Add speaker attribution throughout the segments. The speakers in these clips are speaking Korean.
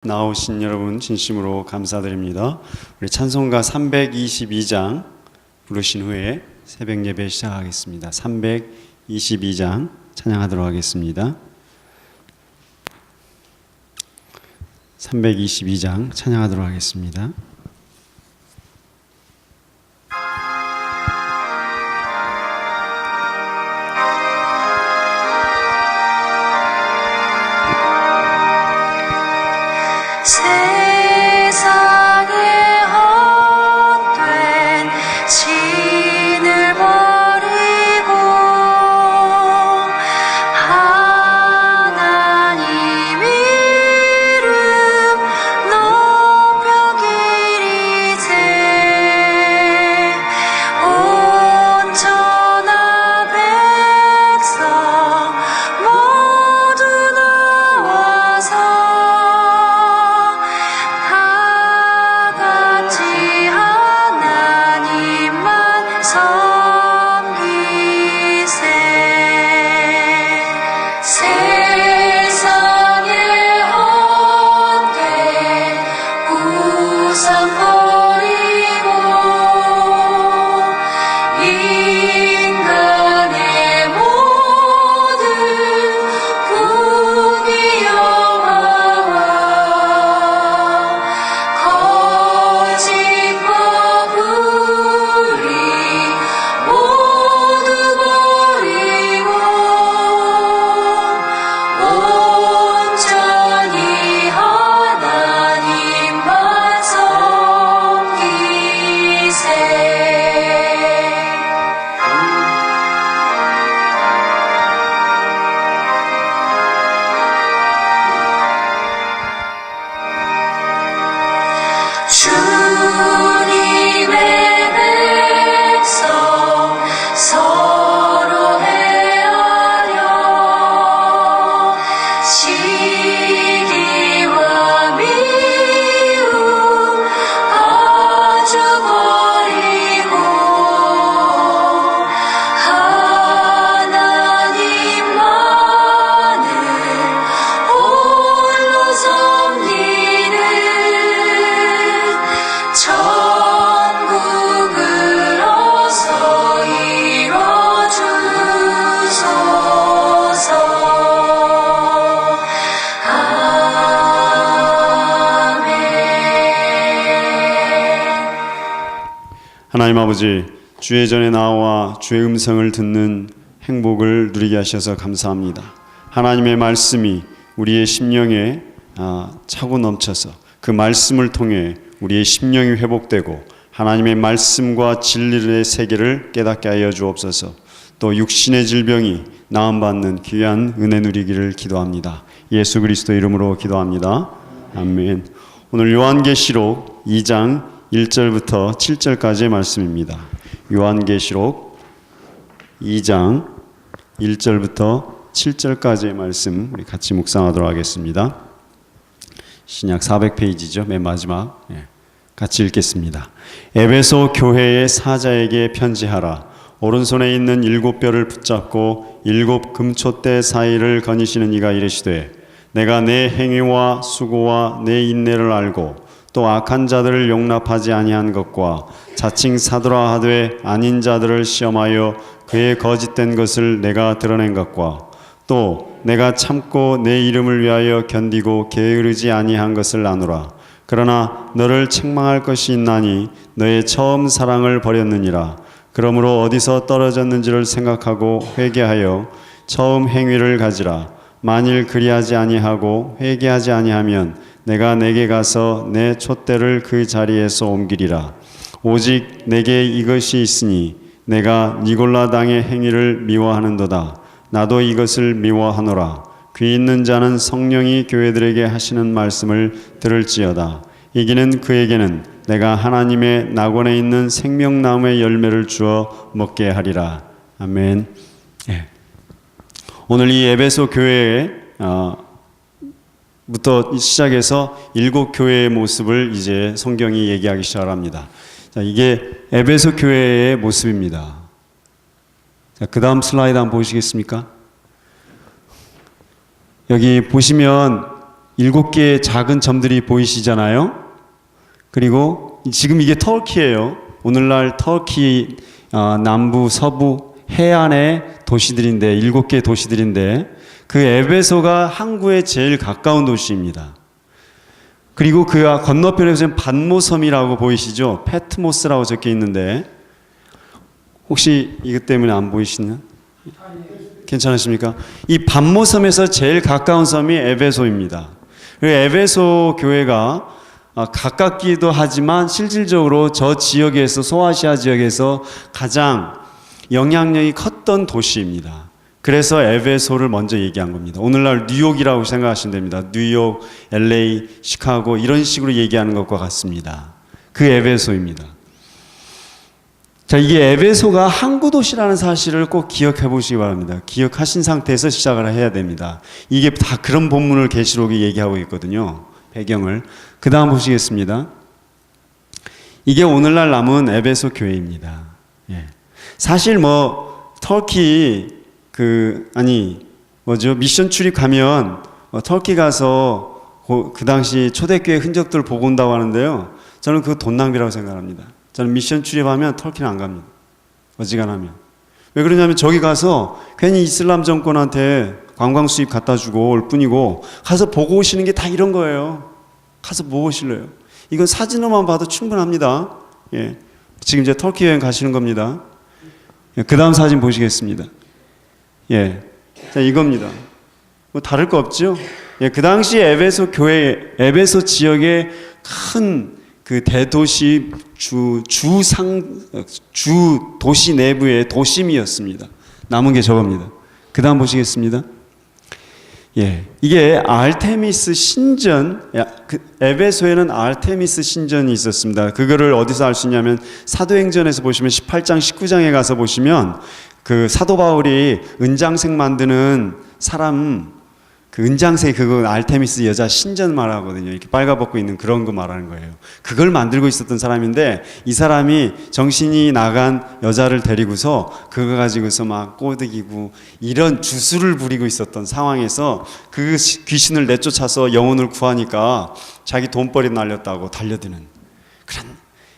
Speaker 1: 나오신 여러분 진심으로 감사드립니다. 우리 찬송가 322장 부르신 후에 새벽 예배 시작하겠습니다. 322장 찬양하도록 하겠습니다. 322장 찬양하도록 하겠습니다.
Speaker 2: 세상에 헛된 신을 버리고 하나님 이름 높여 기리세. 온 천하 백성 모두 나와서 주님의 백성 서로 헤아려 시기와 미움 아주 버리고 하나님만을 홀로 섬기는 천국을 어서 이뤄주소서. 아멘.
Speaker 1: 하나님 아버지, 주의 전에 나와 주의 음성을 듣는 행복을 누리게 하셔서 감사합니다. 하나님의 말씀이 우리의 심령에 차고 넘쳐서 그 말씀을 통해 우리의 심령이 회복되고 하나님의 말씀과 진리의 세계를 깨닫게 하여 주옵소서. 또 육신의 질병이 나음받는 귀한 은혜 누리기를 기도합니다. 예수 그리스도 이름으로 기도합니다. 아멘. 오늘 요한계시록 2장 1절부터 7절까지의 말씀입니다. 요한계시록 2장 1절부터 7절까지의 말씀 우리 같이 묵상하도록 하겠습니다. 신약 400페이지죠. 맨 마지막. 같이 읽겠습니다. 에베소 교회의 사자에게 편지하라. 오른손에 있는 7뼈를 붙잡고 7 금촛대 사이를 거니시는 이가 이르시되 내가 내 행위와 수고와 내 인내를 알고 또 악한 자들을 용납하지 아니한 것과 자칭 사도라 하되 아닌 자들을 시험하여 그의 거짓된 것을 내가 드러낸 것과 또 내가 참고 내 이름을 위하여 견디고 게으르지 아니한 것을 아노라. 그러나 너를 책망할 것이 있나니 너의 처음 사랑을 버렸느니라. 그러므로 어디서 떨어졌는지를 생각하고 회개하여 처음 행위를 가지라. 만일 그리하지 아니하고 회개하지 아니하면 내가 내게 가서 내 촛대를 그 자리에서 옮기리라. 오직 내게 이것이 있으니 내가 니골라 당의 행위를 미워하는도다. 나도 이것을 미워하노라. 귀 있는 자는 성령이 교회들에게 하시는 말씀을 들을지어다. 이기는 그에게는 내가 하나님의 낙원에 있는 생명나무의 열매를 주어 먹게 하리라. 아멘. 오늘 이 에베소 교회에 부터 시작해서 7 교회의 모습을 이제 성경이 얘기하기 시작합니다. 자, 이게 에베소 교회의 모습입니다. 자, 그 다음 슬라이드 한번 보시겠습니까? 여기 보시면 7개의 작은 점들이 보이시잖아요. 그리고 지금 이게 터키예요. 오늘날 터키 남부 서부 해안의 도시들인데 7개의 도시들인데 그 에베소가 항구에 제일 가까운 도시입니다. 그리고 그 건너편에 보시면 반모섬이라고 보이시죠? 페트모스라고 적혀 있는데 혹시 이것 때문에 안 보이시나? 괜찮으십니까? 이 반모섬에서 제일 가까운 섬이 에베소입니다. 에베소 교회가 가깝기도 하지만 실질적으로 저 지역에서 소아시아 지역에서 가장 영향력이 컸던 도시입니다. 그래서 에베소를 먼저 얘기한 겁니다. 오늘날 뉴욕이라고 생각하시면 됩니다. 뉴욕, LA, 시카고 이런 식으로 얘기하는 것과 같습니다. 그 에베소입니다. 자, 이게 에베소가 항구 도시라는 사실을 꼭 기억해 보시기 바랍니다. 기억하신 상태에서 시작을 해야 됩니다. 이게 다 그런 본문을 계시록이 얘기하고 있거든요. 배경을. 그 다음 보시겠습니다. 이게 오늘날 남은 에베소 교회입니다. 예. 사실 터키 미션 출입 가면 터키 가서 그 당시 초대교회 흔적들을 보고 온다고 하는데요. 저는 그거 돈 낭비라고 생각합니다. 저는 미션 출입하면 터키는 안 갑니다. 어지간하면. 왜 그러냐면 저기 가서 괜히 이슬람 정권한테 관광 수입 갖다 주고 올 뿐이고 가서 보고 오시는 게 다 이런 거예요. 가서 보고 오실래요. 이건 사진으로만 봐도 충분합니다. 예. 지금 이제 터키 여행 가시는 겁니다. 예. 그 다음 사진 보시겠습니다. 예. 자, 이겁니다. 다를 거 없죠? 예. 그 당시 에베소 에베소 지역의 큰 그 대도시 주 도시 내부의 도심이었습니다. 남은 게 저겁니다. 그 다음 보시겠습니다. 예, 이게 아르테미스 신전, 에베소에는 아르테미스 신전이 있었습니다. 그거를 어디서 알 수 있냐면 사도행전에서 보시면 18장, 19장에 가서 보시면 그 사도 바울이 은장색 만드는 사람, 그 은장색 그거 아르테미스 여자 신전 말하거든요. 이렇게 빨가벗고 있는 그런 거 말하는 거예요. 그걸 만들고 있었던 사람인데 이 사람이 정신이 나간 여자를 데리고서 그거 가지고서 막 꼬드기고 이런 주술을 부리고 있었던 상황에서 그 귀신을 내쫓아서 영혼을 구하니까 자기 돈벌이 날렸다고 달려드는 그런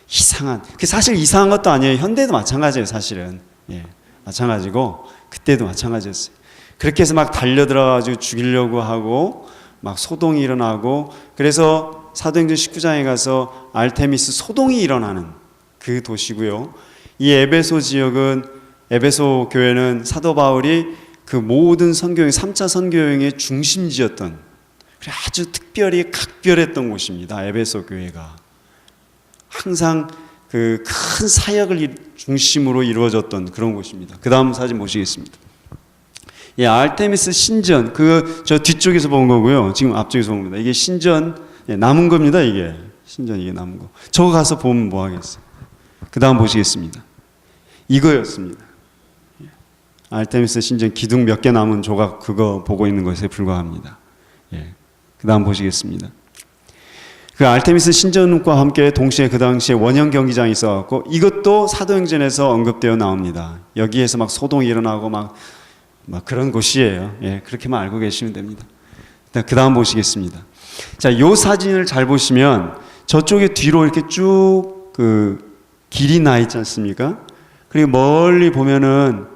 Speaker 1: 이상한, 그게 사실 이상한 것도 아니에요. 현대도 마찬가지예요, 사실은. 예, 마찬가지고 그때도 마찬가지였어요. 그렇게 해서 막 달려들어가지고 죽이려고 하고 막 소동이 일어나고 그래서 사도행전 19장에 가서 아르테미스 소동이 일어나는 그 도시고요. 이 에베소 지역은 에베소 교회는 사도 바울이 그 모든 선교여행 3차 선교여행의 중심지였던 아주 특별히 각별했던 곳입니다. 에베소 교회가 항상 그 큰 사역을 중심으로 이루어졌던 그런 곳입니다. 그 다음 사진 보시겠습니다. 예, 아르테미스 신전, 저 뒤쪽에서 본 거고요. 지금 앞쪽에서 본 겁니다. 이게 신전, 예, 남은 겁니다, 이게. 신전, 이게 남은 거. 저거 가서 보면 뭐 하겠어요. 그 다음 보시겠습니다. 이거였습니다. 예. 아르테미스 신전 기둥 몇 개 남은 조각, 그거 보고 있는 것에 불과합니다. 예. 그 다음 보시겠습니다. 그 아르테미스 신전과 함께 동시에 그 당시에 원형 경기장이 있어갖고 이것도 사도행전에서 언급되어 나옵니다. 여기에서 막 소동이 일어나고 막 그런 곳이에요. 예, 그렇게만 알고 계시면 됩니다. 그 다음 보시겠습니다. 자, 요 사진을 잘 보시면 저쪽에 뒤로 이렇게 쭉 길이 나 있지 않습니까? 그리고 멀리 보면은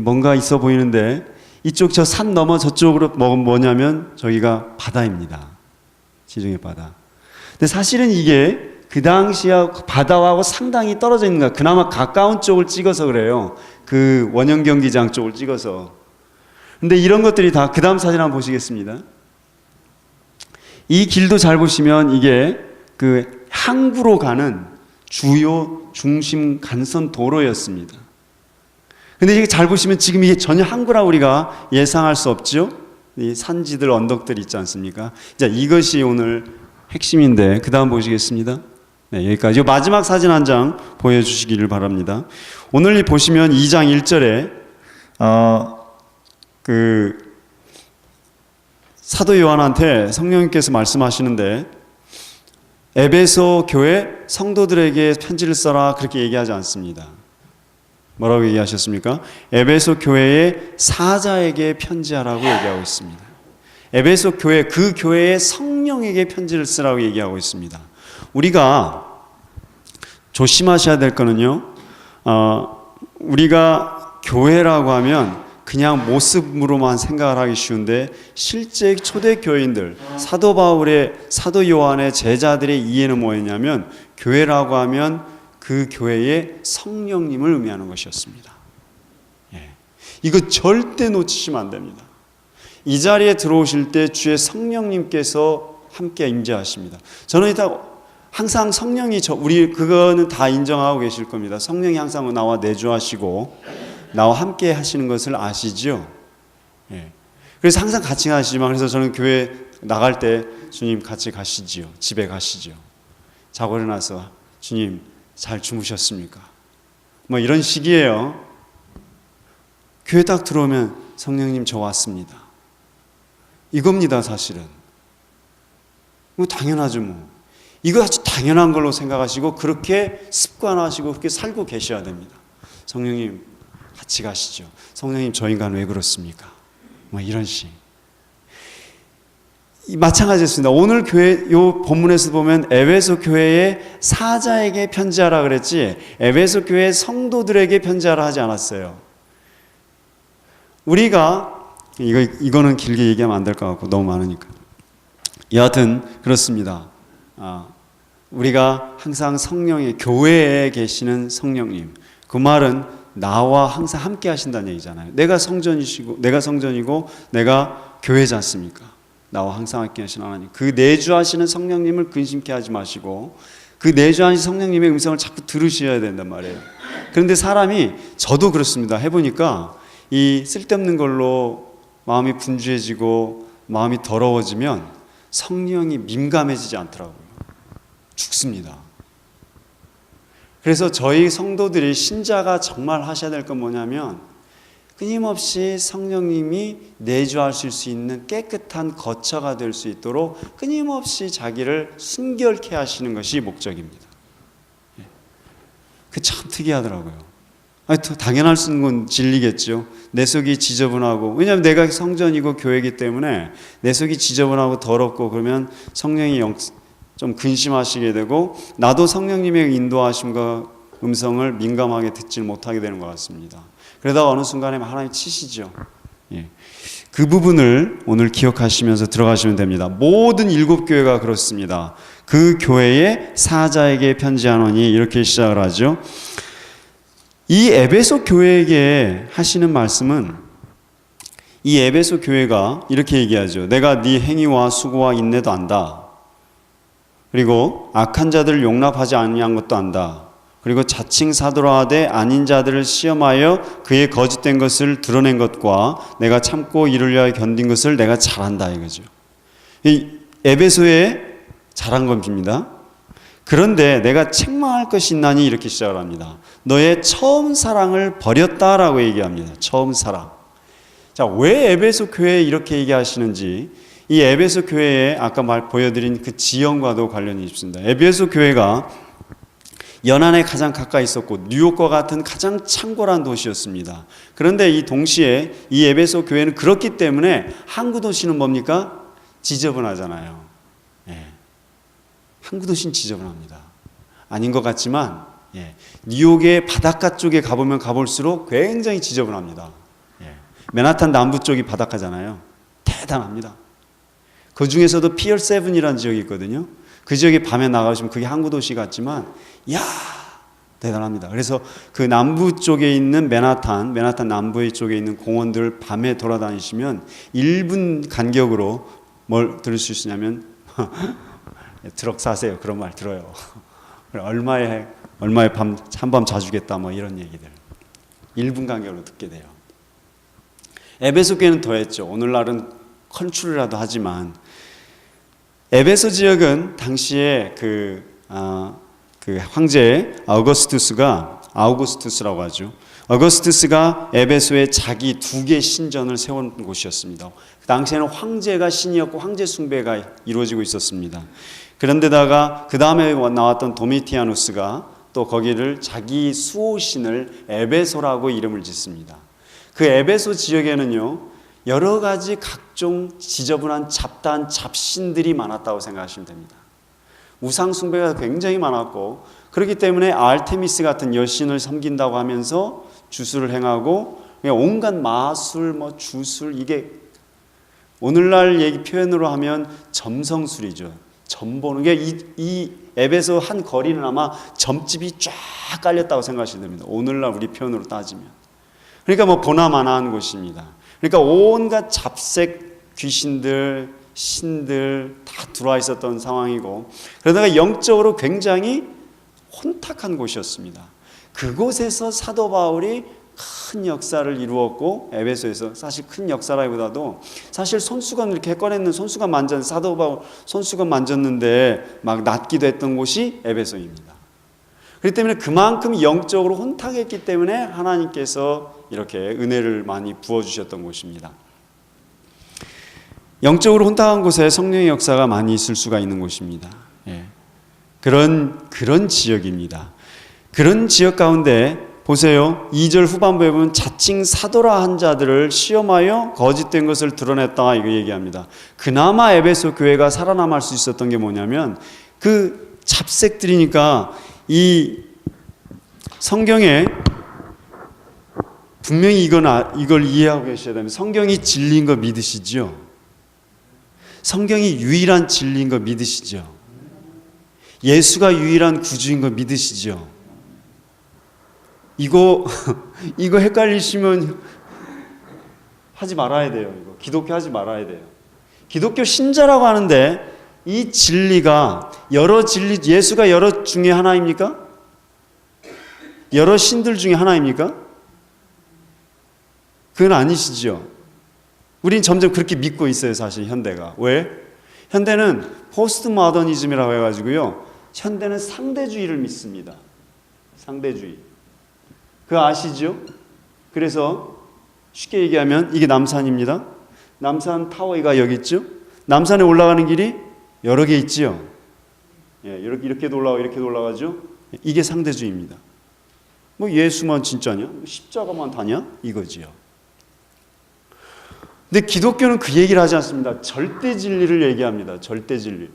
Speaker 1: 뭔가 있어 보이는데 이쪽 저 산 넘어 저쪽으로 뭐냐면 저기가 바다입니다. 지중해 바다. 근데 사실은 이게 그 당시에 바다하고 상당히 떨어져 있는 거야. 그나마 가까운 쪽을 찍어서 그래요. 그 원형 경기장 쪽을 찍어서. 근데 이런 것들이 다 그 다음 사진 한번 보시겠습니다. 이 길도 잘 보시면 이게 그 항구로 가는 주요 중심 간선 도로였습니다. 근데 이게 잘 보시면 지금 이게 전혀 항구라 우리가 예상할 수 없죠. 이 산지들 언덕들 있지 않습니까? 자, 이것이 오늘 핵심인데 그 다음 보시겠습니다. 네, 여기까지. 마지막 사진 한 장 보여주시기를 바랍니다. 오늘 보시면 2장 1절에 사도 요한한테 성령님께서 말씀하시는데 에베소 교회 성도들에게 편지를 써라 그렇게 얘기하지 않습니다. 뭐라고 얘기하셨습니까? 에베소 교회의 사자에게 편지하라고 얘기하고 있습니다. 에베소 교회, 그 교회의 성령에게 편지를 쓰라고 얘기하고 있습니다. 우리가 조심하셔야 될 거는요, 우리가 교회라고 하면 그냥 모습으로만 생각을 하기 쉬운데 실제 초대교인들, 사도 바울의, 사도 요한의 제자들의 이해는 뭐였냐면 교회라고 하면 그 교회의 성령님을 의미하는 것이었습니다. 예. 이거 절대 놓치시면 안 됩니다. 이 자리에 들어오실 때 주의 성령님께서 함께 임재하십니다. 저는 항상 성령이 우리 그거는 다 인정하고 계실 겁니다. 성령이 항상 나와 내주하시고 나와 함께 하시는 것을 아시죠? 예. 그래서 항상 같이 가시지만, 그래서 저는 교회 나갈 때 주님 같이 가시지요. 집에 가시죠. 자고 일어나서 주님 잘 주무셨습니까? 뭐 이런 식이에요. 교회 딱 들어오면 성령님 저 왔습니다. 이겁니다, 사실은. 뭐 당연하죠, 뭐. 이거 아주 당연한 걸로 생각하시고 그렇게 습관하시고 그렇게 살고 계셔야 됩니다. 성령님 같이 가시죠. 성령님 저 인간 왜 그렇습니까? 뭐 이런 식. 마찬가지였습니다. 오늘 교회 요 본문에서 보면 에베소 교회의 사자에게 편지하라 그랬지 에베소 교회 성도들에게 편지하라 하지 않았어요. 우리가 이거는 길게 얘기하면 안 될 것 같고 너무 많으니까. 여하튼 그렇습니다. 우리가 항상 성령의 교회에 계시는 성령님, 그 말은 나와 항상 함께 하신다는 얘기잖아요. 내가 성전이고 내가 교회지 않습니까? 나와 항상 함께 하시는 하나님, 그 내주하시는 성령님을 근심케 하지 마시고 그 내주하신 성령님의 음성을 자꾸 들으셔야 된단 말이에요. 그런데 사람이, 저도 그렇습니다. 해보니까 이 쓸데없는 걸로 마음이 분주해지고 마음이 더러워지면 성령이 민감해지지 않더라고요. 죽습니다. 그래서 저희 성도들이, 신자가 정말 하셔야 될 건 뭐냐면 끊임없이 성령님이 내주하실 수 있는 깨끗한 거처가 될 수 있도록 끊임없이 자기를 순결케 하시는 것이 목적입니다. 그 참 특이하더라고요. 당연할 수 있는 건 진리겠죠. 내 속이 지저분하고, 왜냐하면 내가 성전이고 교회이기 때문에 내 속이 지저분하고 더럽고 그러면 성령이 좀 근심하시게 되고 나도 성령님의 인도하심과 음성을 민감하게 듣지 못하게 되는 것 같습니다. 그러다가 어느 순간에 하나님 치시죠. 예. 그 부분을 오늘 기억하시면서 들어가시면 됩니다. 모든 7교회가 그렇습니다. 그 교회의 사자에게 편지하노니 이렇게 시작을 하죠. 이 에베소 교회에게 하시는 말씀은, 이 에베소 교회가 이렇게 얘기하죠. 내가 네 행위와 수고와 인내도 안다. 그리고 악한 자들을 용납하지 아니한 것도 안다. 그리고 자칭 사도라 하되 아닌 자들을 시험하여 그의 거짓된 것을 드러낸 것과 내가 참고 이를 위하여 견딘 것을 내가 잘 안다 이거죠. 이 에베소에 잘한 겁니다. 그런데 내가 책망할 것이 있나니 이렇게 시작을 합니다. 너의 처음 사랑을 버렸다라고 얘기합니다. 처음 사랑. 자, 왜 에베소 교회에 이렇게 얘기하시는지, 이 에베소 교회에 아까 보여드린 그 지형과도 관련이 있습니다. 에베소 교회가 연안에 가장 가까이 있었고 뉴욕과 같은 가장 창궐한 도시였습니다. 그런데 이 동시에 이 에베소 교회는 그렇기 때문에 항구 도시는 뭡니까? 지저분하잖아요. 예. 항구 도시는 지저분합니다. 아닌 것 같지만 뉴욕의 바닷가 쪽에 가보면 가볼수록 굉장히 지저분합니다. 맨하탄 남부 쪽이 바닷가잖아요. 대단합니다. 그 중에서도 피어 7이라는 지역이 있거든요. 그 지역에 밤에 나가시면 그게 항구 도시 같지만 대단합니다. 그래서 그 남부 쪽에 있는 맨하탄 남부 쪽에 있는 공원들 밤에 돌아다니시면 1분 간격으로 뭘 들을 수 있으냐면 트럭 사세요. 그런 말 들어요. 얼마에 한밤 자주겠다 뭐 이런 얘기들 1분 간격으로 듣게 돼요. 에베소 교회는 더했죠. 오늘날은 컨트롤이라도 하지만 에베소 지역은 당시에 그 황제 아우구스투스라고 하죠. 어거스투스가 에베소에 자기 2개 신전을 세운 곳이었습니다. 그 당시에는 황제가 신이었고 황제 숭배가 이루어지고 있었습니다. 그런데다가 그 다음에 나왔던 도미티아누스가 또 거기를 자기 수호신을 에베소라고 이름을 짓습니다. 그 에베소 지역에는요, 여러 가지 각종 지저분한 잡다한 잡신들이 많았다고 생각하시면 됩니다. 우상 숭배가 굉장히 많았고, 그렇기 때문에 아르테미스 같은 여신을 섬긴다고 하면서 주술을 행하고 온갖 마술, 주술, 이게 오늘날 얘기 표현으로 하면 점성술이죠. 점 보는 게 이 에베소 한 거리는 아마 점집이 쫙 깔렸다고 생각하시면 됩니다. 오늘날 우리 표현으로 따지면. 그러니까 보나마나한 곳입니다. 그러니까 온갖 잡색 귀신들, 신들 다 들어와 있었던 상황이고, 그러다가 영적으로 굉장히 혼탁한 곳이었습니다. 그곳에서 사도 바울이 큰 역사를 이루었고, 에베소에서 사실 큰 역사라기보다도 사실 손수건 이렇게 꺼냈는 손수건 만졌는데, 사도 바울 손수건 만졌는데 막 낫기도 했던 곳이 에베소입니다. 그렇기 때문에 그만큼 영적으로 혼탁했기 때문에 하나님께서 이렇게 은혜를 많이 부어주셨던 곳입니다. 영적으로 혼탁한 곳에 성령의 역사가 많이 있을 수가 있는 곳입니다. 그런 지역입니다. 그런 지역 가운데 보세요. 2절 후반부에 보면 자칭 사도라 한 자들을 시험하여 거짓된 것을 드러냈다, 이거 얘기합니다. 그나마 에베소 교회가 살아남을 수 있었던 게 뭐냐면, 그 잡색들이니까 이 성경에 분명히 이걸 이해하고 계셔야 됩니다. 성경이 진리인 거 믿으시죠? 성경이 유일한 진리인 거 믿으시죠? 예수가 유일한 구주인 거 믿으시죠? 이거 헷갈리시면 하지 말아야 돼요. 이거 기독교 하지 말아야 돼요. 기독교 신자라고 하는데 이 진리가 여러 진리, 예수가 여러 중에 하나입니까? 여러 신들 중에 하나입니까? 그건 아니시죠. 우린 점점 그렇게 믿고 있어요, 사실 현대가. 왜? 현대는 포스트 모더니즘이라고 해가지고요, 현대는 상대주의를 믿습니다. 상대주의. 그거 아시죠? 그래서 쉽게 얘기하면 이게 남산입니다. 남산 타워가 여기 있죠? 남산에 올라가는 길이 여러 개 있지요? 이렇게도 올라가고 이렇게도 올라가죠? 이게 상대주의입니다. 예수만 진짜냐? 십자가만 다냐? 이거지요. 근데 기독교는 그 얘기를 하지 않습니다. 절대 진리를 얘기합니다. 절대 진리.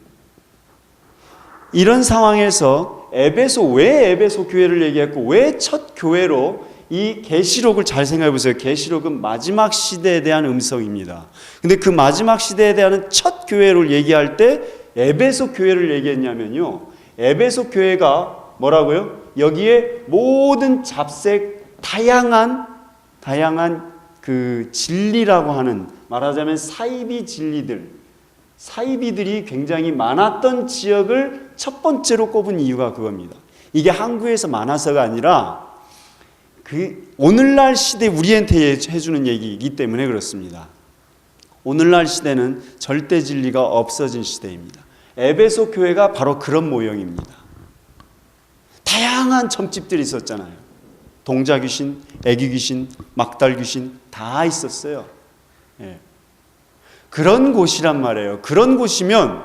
Speaker 1: 이런 상황에서 왜 에베소 교회를 얘기했고, 왜 첫 교회로 이 계시록을 잘 생각해 보세요. 계시록은 마지막 시대에 대한 음성입니다. 근데 그 마지막 시대에 대한 첫 교회를 얘기할 때 에베소 교회를 얘기했냐면요, 에베소 교회가 뭐라고요? 여기에 모든 잡색 다양한 그 진리라고 하는, 말하자면 사이비 진리들, 사이비들이 굉장히 많았던 지역을 첫 번째로 꼽은 이유가 그겁니다. 이게 한국에서 많아서가 아니라 오늘날 시대 우리한테 해주는 얘기이기 때문에 그렇습니다. 오늘날 시대는 절대 진리가 없어진 시대입니다. 에베소 교회가 바로 그런 모형입니다. 다양한 점집들이 있었잖아요. 동자귀신, 애기귀신, 막달귀신 다 있었어요. 그런 곳이란 말이에요. 그런 곳이면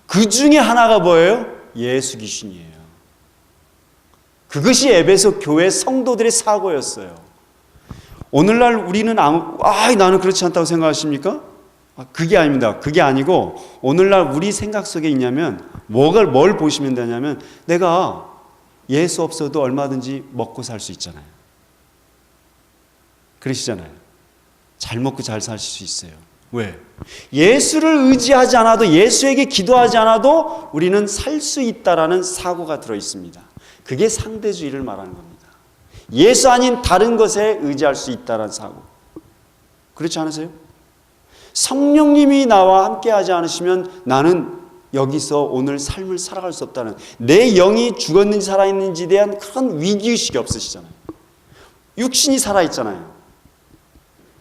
Speaker 1: 그 중에 하나가 뭐예요? 예수 귀신이에요. 그것이 에베소 교회 성도들의 사고였어요. 오늘날 우리는 나는 그렇지 않다고 생각하십니까? 그게 아닙니다. 그게 아니고 오늘날 우리 생각 속에 있냐면 뭘 보시면 되냐면, 내가 예수 없어도 얼마든지 먹고 살 수 있잖아요. 그러시잖아요. 잘 먹고 잘 사실 수 있어요. 왜? 예수를 의지하지 않아도, 예수에게 기도하지 않아도 우리는 살 수 있다라는 사고가 들어 있습니다. 그게 상대주의를 말하는 겁니다. 예수 아닌 다른 것에 의지할 수 있다라는 사고. 그렇지 않으세요? 성령님이 나와 함께하지 않으시면 나는 여기서 오늘 삶을 살아갈 수 없다는, 내 영이 죽었는지 살아있는지에 대한 그런 위기의식이 없으시잖아요. 육신이 살아있잖아요.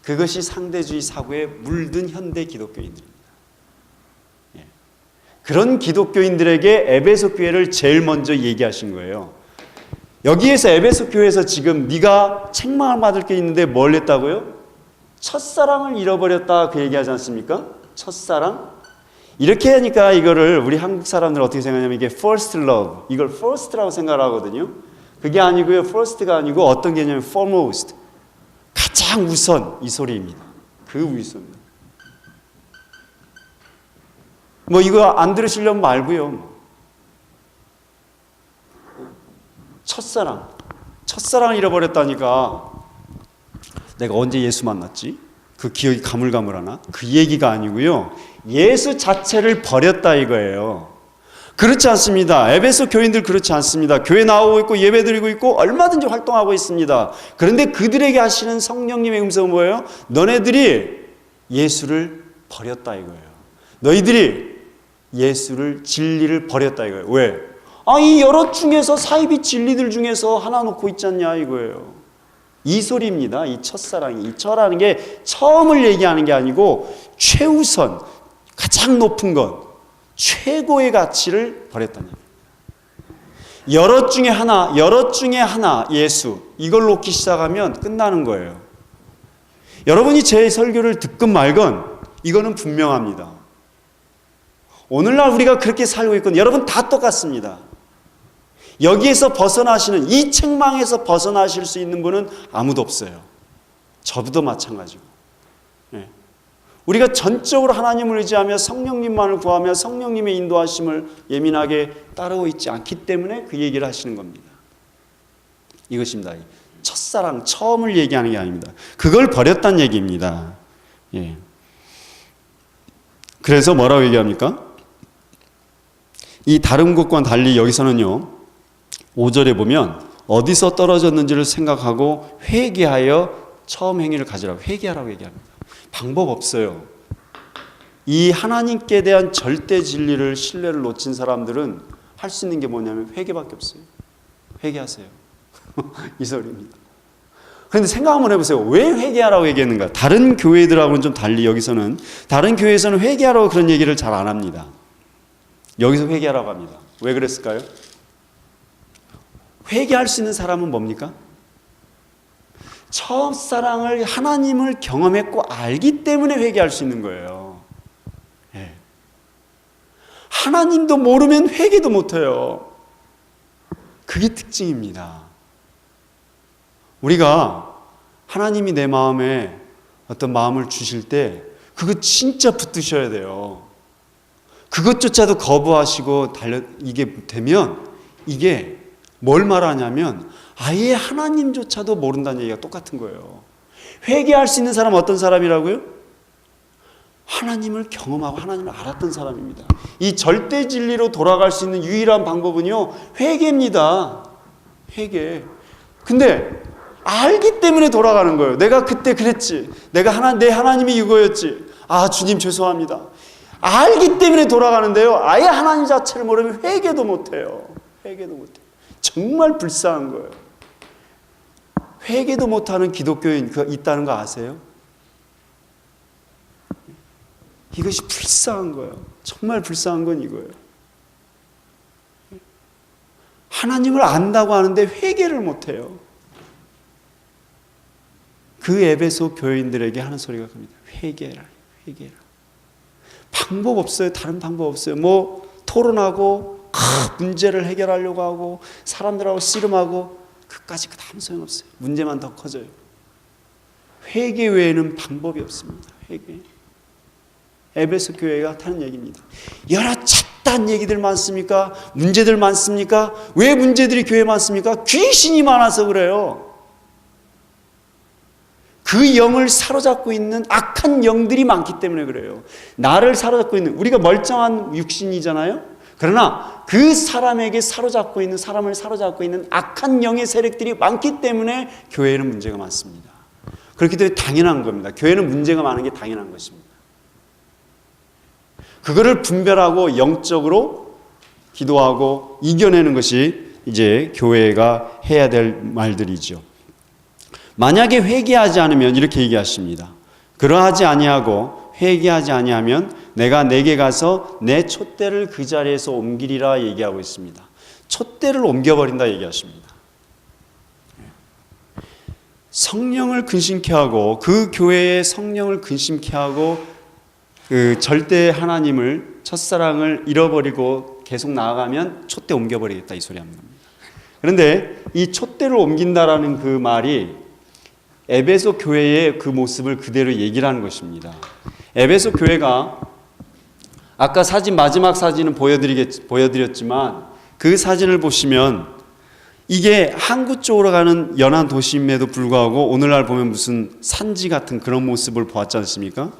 Speaker 1: 그것이 상대주의 사고에 물든 현대 기독교인들입니다. 그런 기독교인들에게 에베소 교회를 제일 먼저 얘기하신 거예요. 여기에서 에베소 교회에서 지금 네가 책망을 받을 게 있는데 뭘 했다고요? 첫사랑을 잃어버렸다, 그 얘기하지 않습니까? 첫사랑? 이렇게 하니까 이거를 우리 한국 사람들 어떻게 생각하냐면, 이게 first love, 이걸 first라고 생각을 하거든요. 그게 아니고요. first가 아니고 어떤 개념이냐면 foremost, 가장 우선, 이 소리입니다. 그 위선입니다. 뭐 이거 안 들으시려면 말고요. 첫사랑을 잃어버렸다니까. 내가 언제 예수 만났지? 그 기억이 가물가물하나? 그 얘기가 아니고요. 예수 자체를 버렸다 이거예요. 그렇지 않습니다. 에베소 교인들 그렇지 않습니다. 교회 나오고 있고 예배 드리고 있고 얼마든지 활동하고 있습니다. 그런데 그들에게 하시는 성령님의 음성은 뭐예요? 너네들이 예수를 버렸다 이거예요. 너희들이 예수를, 진리를 버렸다 이거예요. 왜? 이 여러 중에서 사이비 진리들 중에서 하나 놓고 있지 않냐 이거예요. 이 소리입니다. 이 첫사랑이. 이 처라는 게 처음을 얘기하는 게 아니고 최우선, 가장 높은 것, 최고의 가치를 버렸다는 얘기예요. 여럿 중에 하나 예수, 이걸 놓기 시작하면 끝나는 거예요. 여러분이 제 설교를 듣건 말건 이거는 분명합니다. 오늘날 우리가 그렇게 살고 있건 여러분 다 똑같습니다. 여기에서 벗어나시는, 이 책망에서 벗어나실 수 있는 분은 아무도 없어요. 저도 마찬가지고. 우리가 전적으로 하나님을 의지하며 성령님만을 구하며 성령님의 인도하심을 예민하게 따르고 있지 않기 때문에 그 얘기를 하시는 겁니다. 이것입니다. 첫사랑, 처음을 얘기하는 게 아닙니다. 그걸 버렸다는 얘기입니다. 그래서 뭐라고 얘기합니까? 이 다른 곳과는 달리 여기서는요, 5절에 보면 어디서 떨어졌는지를 생각하고 회개하여 처음 행위를 가지라고, 회개하라고 얘기합니다. 방법 없어요. 이 하나님께 대한 절대 진리를, 신뢰를 놓친 사람들은 할 수 있는 게 뭐냐면 회개밖에 없어요. 회개하세요. 이 소리입니다. 그런데 생각 한번 해보세요. 왜 회개하라고 얘기했는가? 다른 교회들하고는 좀 달리 여기서는, 다른 교회에서는 회개하라고 그런 얘기를 잘 안 합니다. 여기서 회개하라고 합니다. 왜 그랬을까요? 회개할 수 있는 사람은 뭡니까? 첫사랑을, 하나님을 경험했고 알기 때문에 회개할 수 있는 거예요. 하나님도 모르면 회개도 못해요. 그게 특징입니다. 우리가 하나님이 내 마음에 어떤 마음을 주실 때 그거 진짜 붙드셔야 돼요. 그것조차도 거부하시고 이게 되면 이게 뭘 말하냐면 아예 하나님조차도 모른다는 얘기가 똑같은 거예요. 회개할 수 있는 사람은 어떤 사람이라고요? 하나님을 경험하고 하나님을 알았던 사람입니다. 이 절대 진리로 돌아갈 수 있는 유일한 방법은요, 회개입니다. 회개. 근데 알기 때문에 돌아가는 거예요. 내가 그때 그랬지. 내 하나님이 이거였지. 주님 죄송합니다. 알기 때문에 돌아가는데요, 아예 하나님 자체를 모르면 회개도 못해요. 회개도 못해요. 정말 불쌍한 거예요. 회개도 못하는 기독교인 있다는 거 아세요? 이것이 불쌍한 거예요. 정말 불쌍한 건 이거예요. 하나님을 안다고 하는데 회개를 못해요. 그 에베소 교인들에게 하는 소리가 그럽니다. 회개라. 방법 없어요. 다른 방법 없어요. 뭐 토론하고 문제를 해결하려고 하고 사람들하고 씨름하고 그까지 아무 소용없어요. 문제만 더 커져요. 회개 외에는 방법이 없습니다. 회개. 에베소 교회가 하는 얘기입니다. 여러 잡다한 얘기들 많습니까? 문제들 많습니까? 왜 문제들이 교회에 많습니까? 귀신이 많아서 그래요. 그 영을 사로잡고 있는 악한 영들이 많기 때문에 그래요. 나를 사로잡고 있는, 우리가 멀쩡한 육신이잖아요. 그러나 그 사람을 사로잡고 있는 악한 영의 세력들이 많기 때문에 교회에는 문제가 많습니다. 그렇기 때문에 당연한 겁니다. 교회는 문제가 많은 게 당연한 것입니다. 그거를 분별하고 영적으로 기도하고 이겨내는 것이 이제 교회가 해야 될 말들이죠. 만약에 회개하지 않으면 이렇게 얘기하십니다. 그러하지 아니하고 회개하지 아니하면 내가 내게 가서 내 촛대를 그 자리에서 옮기리라 얘기하고 있습니다. 촛대를 옮겨버린다 얘기하십니다. 성령을 근심케 하고 그 교회의 성령을 근심케 하고 그 절대 하나님을, 첫사랑을 잃어버리고 계속 나아가면 촛대 옮겨버리겠다 이 소리 하는 겁니다. 그런데 이 촛대를 옮긴다라는 그 말이 에베소 교회의 그 모습을 그대로 얘기를 하는 것입니다. 에베소 교회가 아까 사진, 마지막 사진은 보여드렸지만 그 사진을 보시면 이게 항구 쪽으로 가는 연안 도시임에도 불구하고 오늘날 보면 무슨 산지 같은 그런 모습을 보았지 않습니까?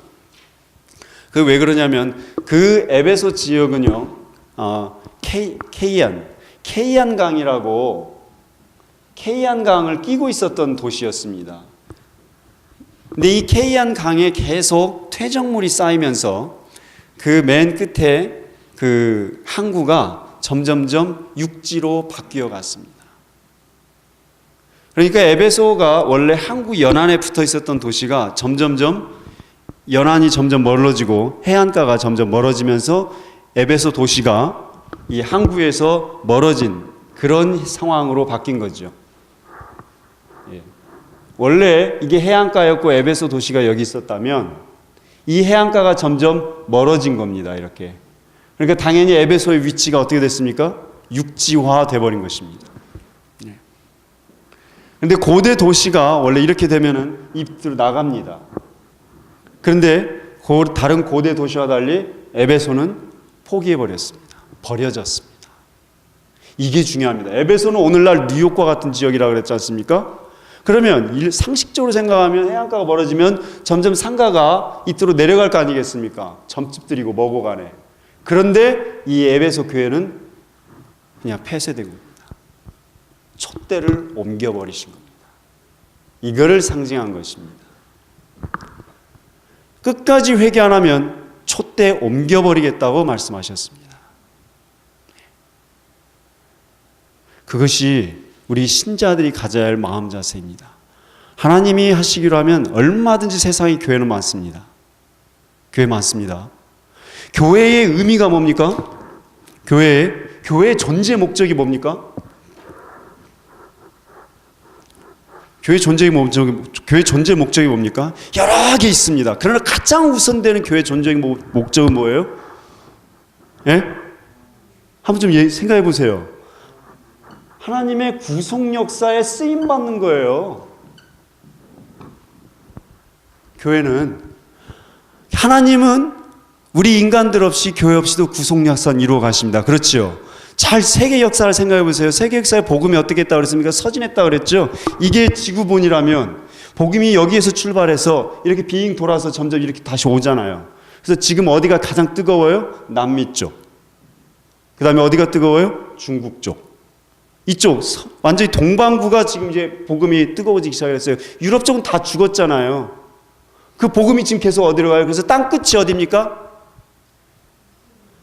Speaker 1: 그 왜 그러냐면 그 에베소 지역은요, 케이안 강이라고 케이안 강을 끼고 있었던 도시였습니다. 근데 이 케이안 강에 계속 퇴적물이 쌓이면서 그 맨 끝에 그 항구가 점점점 육지로 바뀌어 갔습니다. 그러니까 에베소가 원래 항구 연안에 붙어 있었던 도시가 점점점 연안이 점점 멀어지고 해안가가 점점 멀어지면서 에베소 도시가 이 항구에서 멀어진 그런 상황으로 바뀐 거죠. 예. 원래 이게 해안가였고 에베소 도시가 여기 있었다면 이 해안가가 점점 멀어진 겁니다. 이렇게. 그러니까 당연히 에베소의 위치가 어떻게 됐습니까? 육지화 돼버린 것입니다. 그런데 고대 도시가 원래 이렇게 되면은 입으로 나갑니다. 그런데 다른 고대 도시와 달리 에베소는 포기해버렸습니다. 버려졌습니다. 이게 중요합니다. 에베소는 오늘날 뉴욕과 같은 지역이라고 그랬지 않습니까? 그러면 상식적으로 생각하면 해안가가 멀어지면 점점 상가가 이쪽으로 내려갈 거 아니겠습니까? 점집들이고 뭐고 간에. 그런데 이 에베소 교회는 그냥 폐쇄되고 있습니다. 촛대를 옮겨버리신 겁니다. 이거를 상징한 것입니다. 끝까지 회개 안 하면 촛대 옮겨버리겠다고 말씀하셨습니다. 그것이 우리 신자들이 가져야 할 마음 자세입니다. 하나님이 하시기로 하면 얼마든지 세상에 교회는 많습니다. 교회 많습니다. 교회의 의미가 뭡니까? 교회의 존재 목적이 뭡니까? 교회 존재 목적이 뭡니까? 여러 개 있습니다. 그러나 가장 우선되는 교회 존재의 목적은 뭐예요? 예? 한번 좀 생각해 보세요. 하나님의 구속 역사에 쓰임 받는 거예요. 교회는 하나님은 우리 인간들 없이 교회 없이도 구속 역사는 이루어 가십니다. 그렇죠? 잘 세계 역사를 생각해 보세요. 세계 역사에 복음이 어떻게 했다고 그랬습니까? 서진했다고 그랬죠. 이게 지구본이라면 복음이 여기에서 출발해서 이렇게 빙 돌아서 점점 이렇게 다시 오잖아요. 그래서 지금 어디가 가장 뜨거워요? 남미 쪽. 그 다음에 어디가 뜨거워요? 중국 쪽. 이쪽 완전히 동반구가 지금 이제 복음이 뜨거워지기 시작했어요. 유럽 쪽은 다 죽었잖아요. 그 복음이 지금 계속 어디로 가요? 그래서 땅 끝이 어디입니까?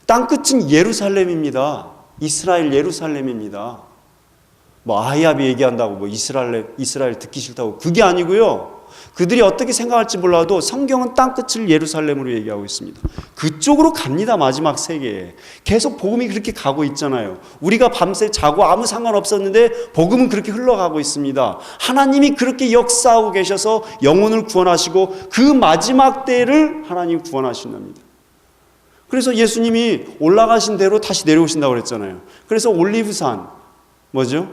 Speaker 1: 땅 끝은 예루살렘입니다. 이스라엘 예루살렘입니다. 뭐 아히압이 얘기한다고 뭐 이스라엘 듣기 싫다고 그게 아니고요. 그들이 어떻게 생각할지 몰라도 성경은 땅 끝을 예루살렘으로 얘기하고 있습니다. 그쪽으로 갑니다. 마지막 세계에 계속 복음이 그렇게 가고 있잖아요. 우리가 밤새 자고 아무 상관없었는데 복음은 그렇게 흘러가고 있습니다. 하나님이 그렇게 역사하고 계셔서 영혼을 구원하시고 그 마지막 때를 하나님 구원하신답니다. 그래서 예수님이 올라가신 대로 다시 내려오신다고 그랬잖아요. 그래서 올리브산, 뭐죠?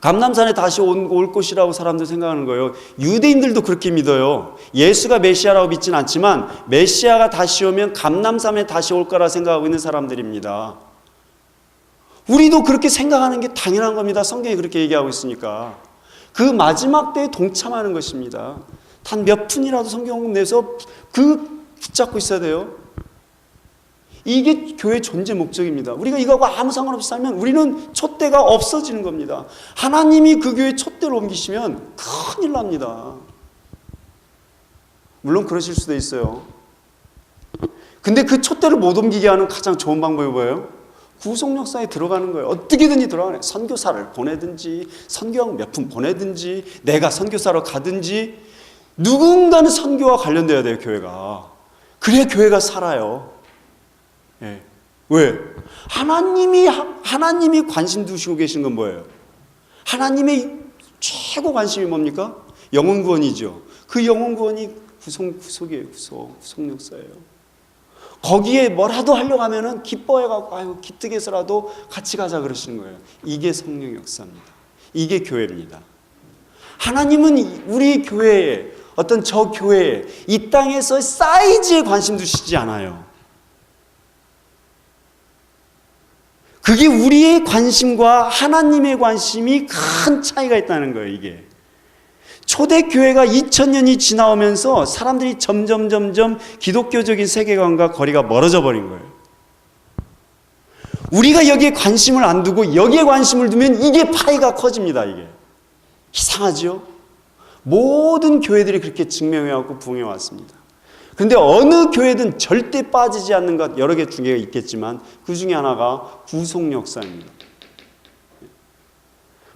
Speaker 1: 감람산에 다시 올 것이라고 사람들 생각하는 거예요. 유대인들도 그렇게 믿어요. 예수가 메시아라고 믿지는 않지만 메시아가 다시 오면 감람산에 다시 올 거라 생각하고 있는 사람들입니다. 우리도 그렇게 생각하는 게 당연한 겁니다. 성경이 그렇게 얘기하고 있으니까. 그 마지막 때에 동참하는 것입니다. 단 몇 푼이라도 성경 내서 붙잡고 있어야 돼요. 이게 교회 존재 목적입니다. 우리가 이거하고 아무 상관없이 살면 우리는 촛대가 없어지는 겁니다. 하나님이 그 교회에 촛대를 옮기시면 큰일 납니다. 물론 그러실 수도 있어요. 근데 그 촛대를 못 옮기게 하는 가장 좋은 방법이 뭐예요? 구속 역사에 들어가는 거예요. 어떻게든지 들어가네. 선교사를 보내든지 선교학 몇 푼 보내든지 내가 선교사로 가든지 누군가는 선교와 관련돼야 돼요. 교회가. 그래야 교회가 살아요. 예. 왜? 하나님이 관심 두시고 계신 건 뭐예요? 하나님의 최고 관심이 뭡니까? 영혼 구원이죠. 그 영혼 구원이 구속 역사예요. 거기에 뭐라도 하려고 하면은 기뻐해갖고 아유 기특해서라도 같이 가자 그러시는 거예요. 이게 성령 역사입니다. 이게 교회입니다. 하나님은 우리 교회에, 어떤 저 교회에, 이 땅에서 사이즈에 관심 두시지 않아요. 그게 우리의 관심과 하나님의 관심이 큰 차이가 있다는 거예요, 이게. 초대교회가 2000년이 지나오면서 사람들이 점점 기독교적인 세계관과 거리가 멀어져 버린 거예요. 우리가 여기에 관심을 안 두고 여기에 관심을 두면 이게 파이가 커집니다, 이게. 이상하죠? 모든 교회들이 그렇게 증명해왔고 부흥해왔습니다. 그런데 어느 교회든 절대 빠지지 않는 것 여러 개 중에 있겠지만 그 중에 하나가 구속 역사입니다.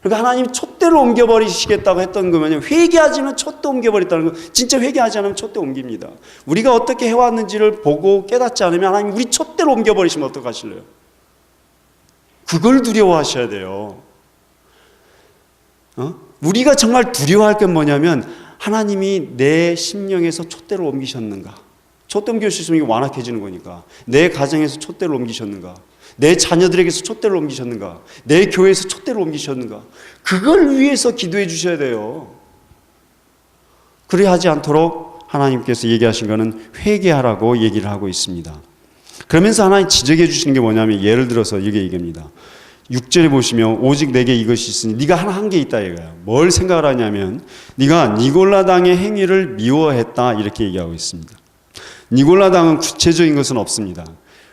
Speaker 1: 그러니까 하나님이 촛대로 옮겨버리시겠다고 했던 거면요, 회개하지 않으면 촛대 옮겨버렸다는 거. 진짜 회개하지 않으면 촛대 옮깁니다. 우리가 어떻게 해왔는지를 보고 깨닫지 않으면 하나님 우리 촛대로 옮겨버리시면 어떡하실래요? 그걸 두려워하셔야 돼요. 우리가 정말 두려워할 건 뭐냐면 하나님이 내 심령에서 촛대를 옮기셨는가? 촛대 옮기셨으면 이게 완악해지는 거니까. 내 가정에서 촛대를 옮기셨는가? 내 자녀들에게서 촛대를 옮기셨는가? 내 교회에서 촛대를 옮기셨는가? 그걸 위해서 기도해 주셔야 돼요. 그래야 하지 않도록 하나님께서 얘기하신 거는 회개하라고 얘기를 하고 있습니다. 그러면서 하나님 지적해 주시는 게 뭐냐면, 예를 들어서 이게 얘기입니다. 6절에 보시면 오직 내게 이것이 있으니 네가 한 게 있다 이거야. 뭘 생각을 하냐면 네가 니골라당의 행위를 미워했다 이렇게 얘기하고 있습니다. 니골라당은 구체적인 것은 없습니다.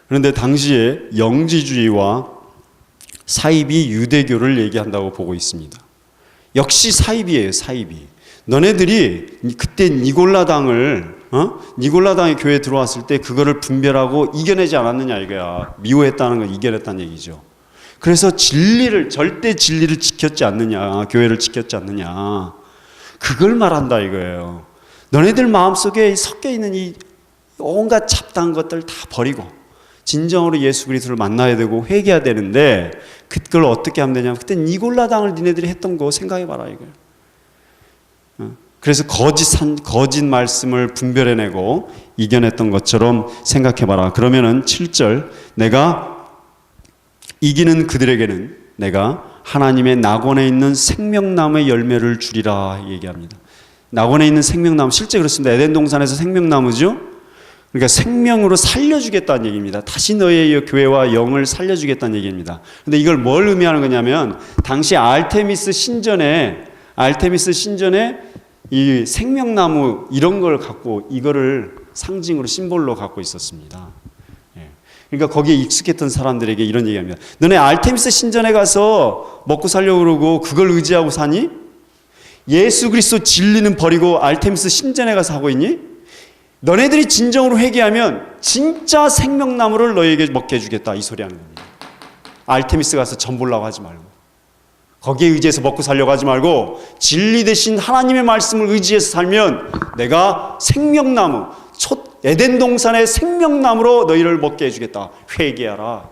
Speaker 1: 그런데 당시에 영지주의와 사이비 유대교를 얘기한다고 보고 있습니다. 역시 사이비예요, 사이비. 너네들이 그때 니골라당을 니골라당의 교회에 들어왔을 때 그거를 분별하고 이겨내지 않았느냐 이거야. 미워했다는 건 이겨냈다는 얘기죠. 그래서 절대 진리를 지켰지 않느냐, 교회를 지켰지 않느냐, 그걸 말한다 이거예요. 너네들 마음속에 섞여 있는 이 온갖 잡다한 것들 다 버리고 진정으로 예수 그리스도를 만나야 되고 회개해야 되는데, 그걸 어떻게 하면 되냐면 그때 니골라당을 니네들이 했던 거 생각해봐라 이거예요. 그래서 거짓 말씀을 분별해내고 이겨냈던 것처럼 생각해봐라. 그러면은 7절, 내가 이기는 그들에게는 내가 하나님의 낙원에 있는 생명나무의 열매를 주리라 얘기합니다. 낙원에 있는 생명나무, 실제 그렇습니다. 에덴 동산에서 생명나무죠. 그러니까 생명으로 살려주겠다는 얘기입니다. 다시 너의 교회와 영을 살려주겠다는 얘기입니다. 그런데 이걸 뭘 의미하는 거냐면, 당시 아르테미스 신전에 이 생명나무 이런 걸 갖고, 이거를 상징으로 심볼로 갖고 있었습니다. 그러니까 거기에 익숙했던 사람들에게 이런 얘기합니다. 너네 아르테미스 신전에 가서 먹고 살려고 그러고 그걸 의지하고 사니? 예수 그리스도 진리는 버리고 아르테미스 신전에 가서 하고 있니? 너네들이 진정으로 회개하면 진짜 생명나무를 너에게 먹게 해주겠다, 이 소리 하는 겁니다. 아르테미스 가서 전 보려고 하지 말고, 거기에 의지해서 먹고 살려고 하지 말고, 진리 대신 하나님의 말씀을 의지해서 살면 내가 생명나무, 에덴 동산의 생명나무로 너희를 먹게 해주겠다. 회개하라.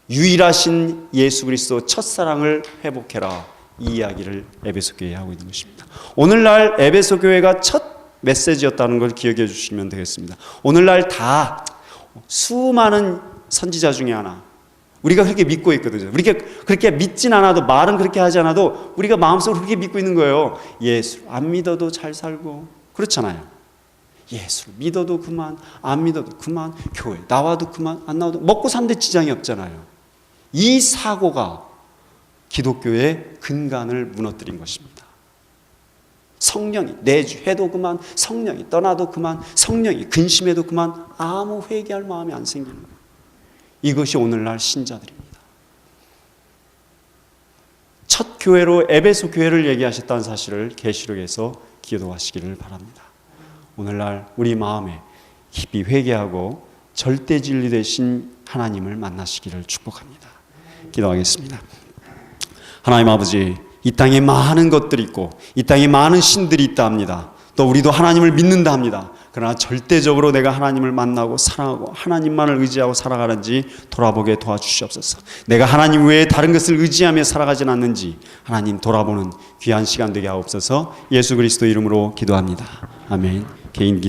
Speaker 1: 유일하신 예수 그리스도 첫사랑을 회복해라. 이 이야기를 에베소 교회에 하고 있는 것입니다. 오늘날 에베소 교회가 첫 메시지였다는 걸 기억해 주시면 되겠습니다. 오늘날 다 수많은 선지자 중에 하나, 우리가 그렇게 믿고 있거든요. 우리가 그렇게 믿진 않아도, 말은 그렇게 하지 않아도 우리가 마음속으로 그렇게 믿고 있는 거예요. 예수 안 믿어도 잘 살고, 그렇잖아요. 예수를 믿어도 그만, 안 믿어도 그만, 교회 나와도 그만, 안 나와도 먹고 사는데 지장이 없잖아요. 이 사고가 기독교의 근간을 무너뜨린 것입니다. 성령이 내주해도 그만, 성령이 떠나도 그만, 성령이 근심해도 그만, 아무 회개할 마음이 안 생기는 거예요. 이것이 오늘날 신자들입니다. 첫 교회로 에베소 교회를 얘기하셨다는 사실을 계시록에서 기도하시기를 바랍니다. 오늘날 우리 마음에 깊이 회개하고 절대 진리 되신 하나님을 만나시기를 축복합니다. 기도하겠습니다. 하나님 아버지, 이 땅에 많은 것들이 있고 이 땅에 많은 신들이 있다 합니다. 또 우리도 하나님을 믿는다 합니다. 그러나 절대적으로 내가 하나님을 만나고 사랑하고 하나님만을 의지하고 살아가는지 돌아보게 도와주시옵소서. 내가 하나님 외에 다른 것을 의지하며 살아가진 않는지 하나님 돌아보는 귀한 시간 되게 하옵소서. 예수 그리스도 이름으로 기도합니다. 아멘. 개인